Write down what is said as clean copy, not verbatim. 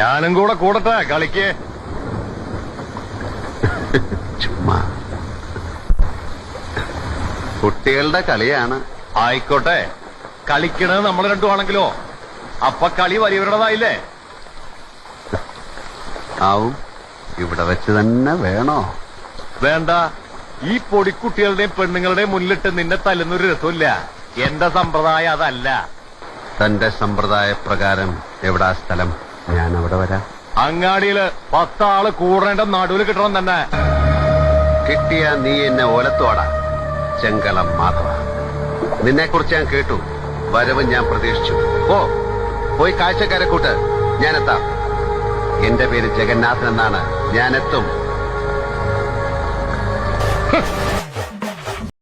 ഞാനും കൂടെ കൂടട്ടെ കളിക്ക്. ചുമ്മാ കുട്ടികളുടെ കളിയാണ്. ആയിക്കോട്ടെ, കളിക്കണത് നമ്മൾ രണ്ടുമാണെങ്കിലോ അപ്പൊ കളി വലിയവരുടേതായില്ലേ? ആവും. ഇവിടെ വെച്ച് തന്നെ വേണോ? വേണ്ട. ഈ പൊടിക്കുട്ടികളുടെയും പെണ്ണുങ്ങളുടെയും മുന്നിലിട്ട് നിന്നെ തല്ലുന്നൊരു രസമില്ല. എന്റെ സമ്പ്രദായം അതല്ല. തന്റെ സമ്പ്രദായ പ്രകാരം എവിടാ സ്ഥലം? ഞാൻ അവിടെ വരാം. അങ്ങാടിയില് 10 ആള് കൂടേണ്ട നടുവിൽ കിട്ടണം തന്നെ. കിട്ടിയ നീ എന്നെ ഓലത്തോടാ. ചെങ്കളം മാധവ, നിന്നെക്കുറിച്ച് ഞാൻ കേട്ടു. വരവ് ഞാൻ പ്രതീക്ഷിച്ചു. പോയി കാഴ്ചക്കാരെ കൂട്ട്. ഞാനെത്താം. എന്റെ പേര് ജഗന്നാഥൻ എന്നാണ്. ഞാനെത്തും.